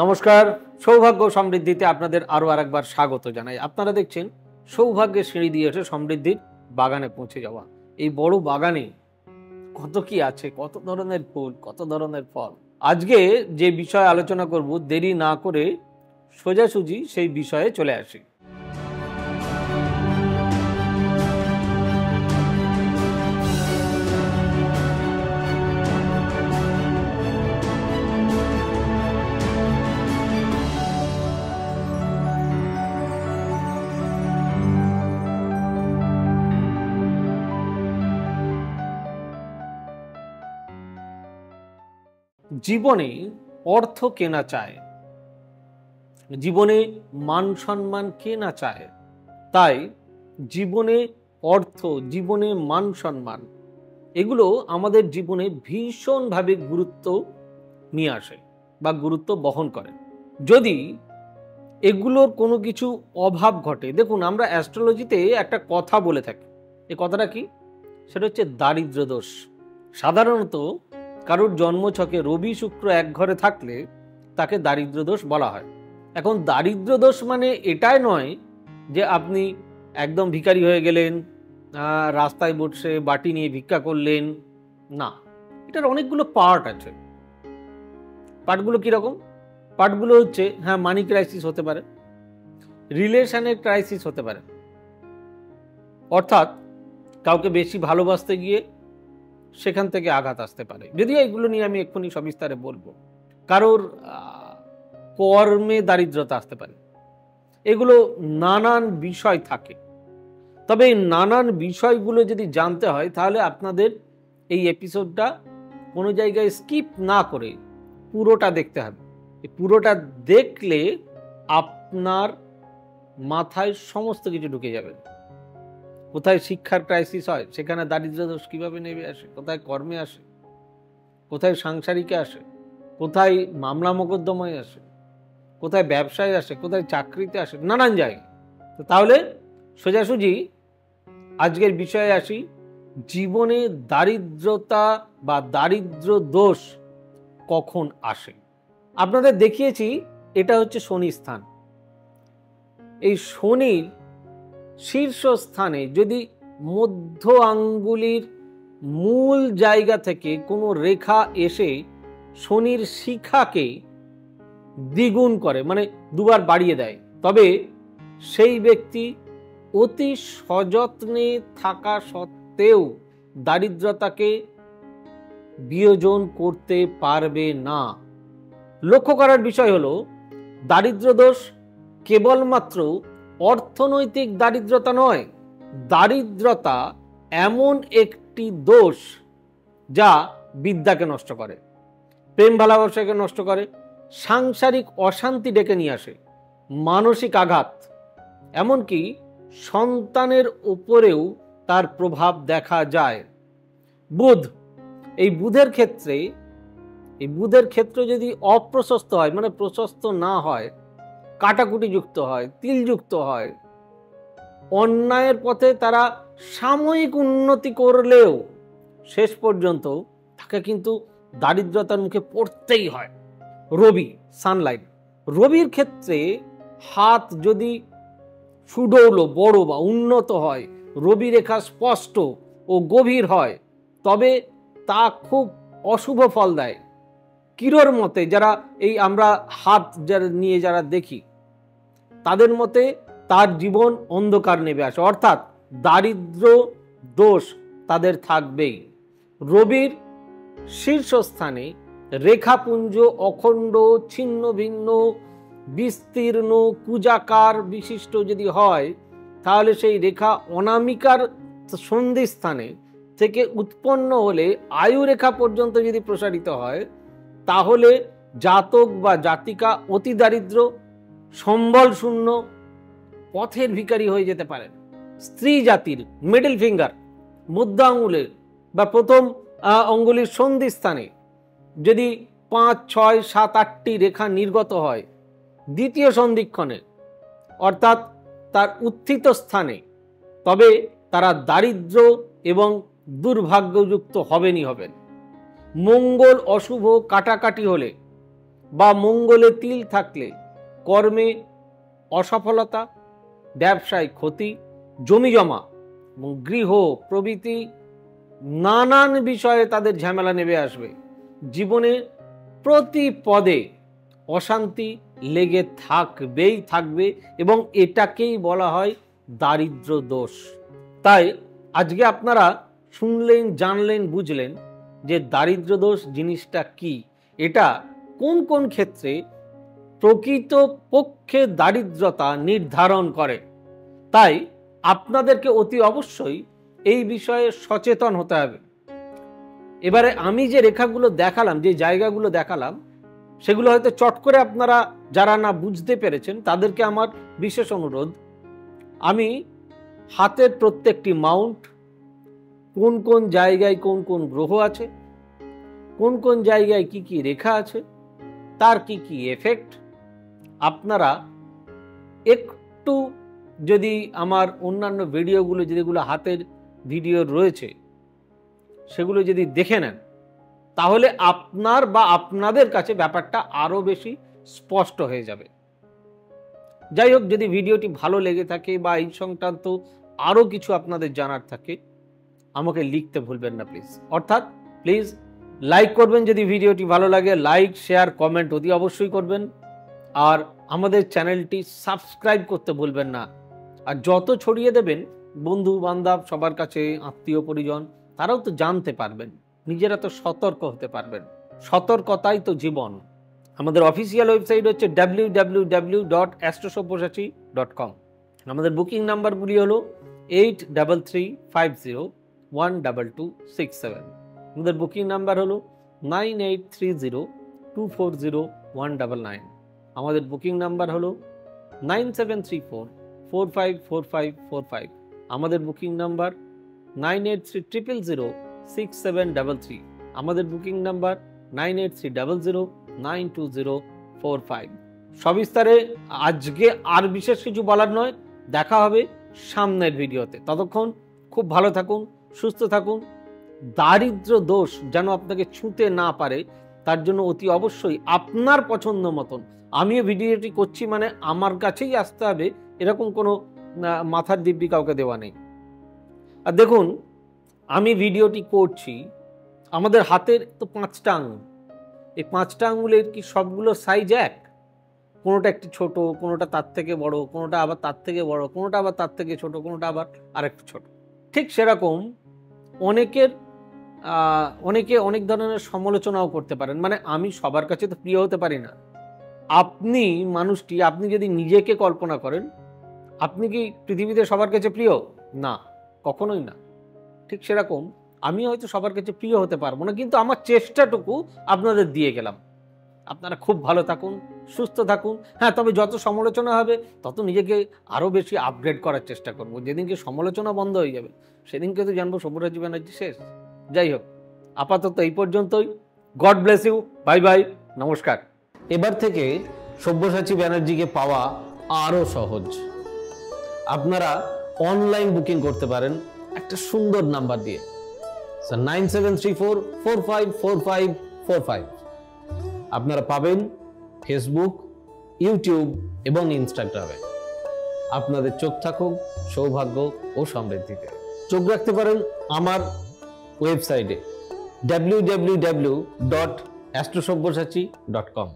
নমস্কার। সৌভাগ্য সমৃদ্ধিতে আপনাদের আরো আরেকবার স্বাগত জানাই। আপনারা দেখছেন সৌভাগ্যের সিঁড়ি দিয়ে এসে সমৃদ্ধির বাগানে পৌঁছে যাওয়া। এই বড় বাগানে কত কি আছে, কত ধরনের ফুল, কত ধরনের ফল। আজকে যে বিষয়ে আলোচনা করব, দেরি না করে সোজাসুজি সেই বিষয়ে চলে আসি। জীবনে অর্থ কে না চায়, জীবনে মান সম্মান কে না চায়। তাই জীবনে অর্থ, জীবনে মান সম্মান, এগুলো আমাদের জীবনে ভীষণভাবে গুরুত্ব নিয়ে আসে বা গুরুত্ব বহন করে। যদি এগুলোর কোনো কিছু অভাব ঘটে, দেখুন আমরা অ্যাস্ট্রোলজিতে একটা কথা বলে থাকি। এই কথাটা কি? সেটা হচ্ছে দারিদ্র দোষ। সাধারণত কারোর জন্মছকে রবি শুক্র এক ঘরে থাকলে তাকে দারিদ্র দোষ বলা হয়। এখন দারিদ্র দোষ মানে এটাই নয় যে আপনি একদম ভিখারি হয়ে গেলেন, রাস্তায় বসে বাটি নিয়ে ভিক্ষা করলেন, না। এটার অনেকগুলো পার্ট আছে। পার্টগুলো কীরকম? পার্টগুলো হচ্ছে, হ্যাঁ, মানি ক্রাইসিস হতে পারে, রিলেশনের ক্রাইসিস হতে পারে, অর্থাৎ কাউকে বেশি ভালোবাসতে গিয়ে সেখান থেকে আঘাত আসতে পারে, যদিও এগুলো নিয়ে আমি এক্ষুনি সবিস্তারে বলবো। কারোর কর্মে দারিদ্রতা আসতে পারে। এগুলো নানান বিষয় থাকে। তবে এই নানান বিষয়গুলো যদি জানতে হয় তাহলে আপনাদের এই এপিসোডটা কোনো জায়গায় স্কিপ না করে পুরোটা দেখতে হবে। এই পুরোটা দেখলে আপনার মাথায় সমস্ত কিছু ঢুকে যাবে। কোথায় শিক্ষার ক্রাইসিস হয়, সেখানে দারিদ্র দোষ কীভাবে নেমে আসে, কোথায় কর্মে আসে, কোথায় সাংসারিকে আসে, কোথায় মামলা মোকদ্দমায় আসে, কোথায় ব্যবসায় আসে, কোথায় চাকরিতে আসে, নানান জায়গায়। তো তাহলে সোজাসুজি আজকের বিষয়ে আসি। জীবনে দারিদ্রতা বা দারিদ্র দোষ কখন আসে? আপনাদের দেখিয়েছি এটা হচ্ছে শনি স্থান। এই শনির শীর্ষস্থানে যদি মধ্য আঙ্গুলির মূল জায়গা থেকে কোনো রেখা এসে শনির শিখাকে দ্বিগুণ করে, মানে দুবার বাড়িয়ে দেয়, তবে সেই ব্যক্তি অতি সযত্নে থাকা সত্ত্বেও দারিদ্রতাকে বিয়োজন করতে পারবে না। লক্ষ্য করার বিষয় হলো, দারিদ্র দোষ কেবলমাত্র অর্থনৈতিক দারিদ্রতা নয়। দারিদ্রতা এমন একটি দোষ যা বিদ্যাকে নষ্ট করে, প্রেম ভালোবাসাকে নষ্ট করে, সাংসারিক অশান্তি ডেকে নিয়ে আসে, মানসিক আঘাত, এমনকি সন্তানের উপরেও তার প্রভাব দেখা যায়। বুধ, এই বুধের ক্ষেত্রে যদি অপ্রশস্ত হয়, মানে প্রশস্ত না হয়, কাটাকুটিযুক্ত হয়, তিলযুক্ত হয়, অন্যায়ের পথে তারা সাময়িক উন্নতি করলেও শেষ পর্যন্ত তাকে কিন্তু দারিদ্রতার মুখে পড়তেই হয়। রবি, সানলাইট, রবির ক্ষেত্রে হাত যদি সুডৌল, বড় বা উন্নত হয়, রবি রেখা স্পষ্ট ও গভীর হয়, তবে তা খুব অশুভ ফল দেয়। কিরোর মতে, যারা এই আমরা হাত নিয়ে যারা দেখি, তাদের মতে তার জীবন অন্ধকার নেমে আসে, অর্থাৎ দারিদ্র দোষ তাদের থাকবেই। রবির শীর্ষস্থানে রেখাপুঞ্জ অখণ্ড, ছিন্ন ভিন্ন, বিস্তীর্ণ, কুজাকার বিশিষ্ট যদি হয়, তাহলে সেই রেখা অনামিকার সন্ধিস্থানে থেকে উৎপন্ন হলে আয়ু রেখা পর্যন্ত যদি প্রসারিত হয়, তাহলে জাতক বা জাতিকা অতি দারিদ্র, সম্বল শূন্য, পথের ভিখারি হয়ে যেতে পারেন। স্ত্রী জাতির মিডল ফিঙ্গার, মধ্য আঙুলের বা প্রথম অঙ্গুলির সন্ধিস্থানে যদি 5, 6, 7, 8টি রেখা নির্গত হয় দ্বিতীয় সন্ধিক্ষণে, অর্থাৎ তার উত্থিত স্থানে, তবে তারা দারিদ্র এবং দুর্ভাগ্যযুক্ত হবেনই হবেন। মঙ্গল অশুভ কাটাকাটি হলে বা মঙ্গলে তিল থাকলে কর্মে অসফলতা, ব্যবসায় ক্ষতি, জমিজমা এবং গৃহ প্রভৃতি নানান বিষয়ে তাদের ঝামেলা নেমে আসবে। জীবনে প্রতি পদে অশান্তি লেগে থাকবে এবং এটাকেই বলা হয় দারিদ্র দোষ। তাই আজকে আপনারা শুনলেন, জানলেন, বুঝলেন যে দারিদ্র দোষ জিনিসটা কি, এটা কোন কোন ক্ষেত্রে প্রকৃত পক্ষে দারিদ্রতা নির্ধারণ করে। তাই আপনাদেরকে অতি অবশ্যই এই বিষয়ে সচেতন হতে হবে। এবারে আমি যে রেখাগুলো দেখালাম, যে জায়গাগুলো দেখালাম, সেগুলো হয়তো চট করে আপনারা যারা না বুঝতে পেরেছেন তাদেরকে আমার বিশেষ অনুরোধ, আমি হাতের প্রত্যেকটি মাউন্ট, কোন কোন জায়গায় কোন কোন গ্রহ আছে, কোন কোন জায়গায় কি কি রেখা আছে, তার কি কি এফেক্ট, আপনারা একটু যদি আমার অন্যান্য ভিডিওগুলো, যেগুলো হাতের ভিডিও রয়েছে, সেগুলো যদি দেখে নেন, তাহলে আপনার বা আপনাদের কাছে ব্যাপারটা আরো বেশি স্পষ্ট হয়ে যাবে। যাই হোক, যদি ভিডিওটি ভালো লেগে থাকে বা এই সংক্রান্ত আরো কিছু আপনাদের জানার থাকে, আমাকে লিখতে ভুলবেন না প্লিজ। অর্থাৎ প্লিজ লাইক করবেন যদি ভিডিওটি ভালো লাগে, লাইক, শেয়ার, কমেন্ট অতি অবশ্যই করবেন। আর আমাদের চ্যানেলটি সাবস্ক্রাইব করতে ভুলবেন না। আর যত ছড়িয়ে দেবেন বন্ধু বান্ধব, সবার কাছে, আত্মীয় পরিজন, তারাও তো জানতে পারবেন, নিজেরা তো সতর্ক হতে পারবেন। সতর্কতাই তো জীবন। আমাদের অফিসিয়াল ওয়েবসাইট হচ্ছে www.astrosavysachi.com। আমাদের বুকিং নাম্বারগুলি হলো 8335012267। আমাদের বুকিং নাম্বার হলো 9830240199। আমাদের বুকিং নাম্বার হলো 9734454545। আমাদের বুকিং নাম্বার 9830006733। আমাদের বুকিং নাম্বার 9830092045। সবিস্তারে আজকে আর বিশেষ কিছু বলার নয়, দেখা হবে সামনের ভিডিওতে। ততক্ষণ খুব ভালো থাকুন, সুস্থ থাকুন। দারিদ্র দোষ যেন আপনাকে ছুঁতে না পারে, তার জন্য অতি অবশ্যই আপনার পছন্দ মতন, আমিও ভিডিওটি করছি মানে আমার কাছেই আসতে হবে এরকম কোনো মাথার দিব্যি কাউকে দেওয়া নেই। আর দেখুন, আমি ভিডিওটি করছি, আমাদের হাতের তো 5টা আঙুল। এই 5টা আঙুলের কি সবগুলো সাইজ এক? কোনোটা একটু ছোট, কোনোটা তার থেকে বড়, কোনোটা আবার তার থেকে বড়, কোনোটা আবার তার থেকে ছোট, কোনোটা আবার আরেকটু ছোট। ঠিক সেরকম অনেকে অনেক ধরনের সমালোচনাও করতে পারেন। মানে আমি সবার কাছে তো প্রিয় হতে পারি না। আপনি মানুষটি, আপনি যদি নিজেকে কল্পনা করেন, আপনি কি পৃথিবীতে সবার কাছে প্রিয়? না, কখনোই না। ঠিক সেরকম আমি হয়তো সবার কাছে প্রিয় হতে পারবো না, কিন্তু আমার চেষ্টাটুকু আপনাদের দিয়ে গেলাম। আপনারা খুব ভালো থাকুন, সুস্থ থাকুন। হ্যাঁ, তবে যত সমালোচনা হবে তত নিজেকে আরও বেশি আপগ্রেড করার চেষ্টা করব। যেদিনকে সমালোচনা বন্ধ হয়ে যাবে সেদিনকে তো জানবো সব্যসাচী ব্যানার্জি শেষ। যাই হোক, আপাতত এই পর্যন্তই। God bless you, bye bye, নমস্কার। এবার থেকে সব্যসাচী ব্যানার্জিকে পাওয়া আরও সহজ। আপনারা অনলাইন বুকিং করতে পারেন একটা সুন্দর নাম্বার দিয়ে, 9734454545। আপনারা পাবেন ফেসবুক, ইউটিউব এবং ইনস্টাগ্রামে। আপনাদের চোখ থাকুক সৌভাগ্য ও সমৃদ্ধিতে। চোখ রাখতে পারেন আমার ওয়েবসাইটে www.astrosavysachi.com।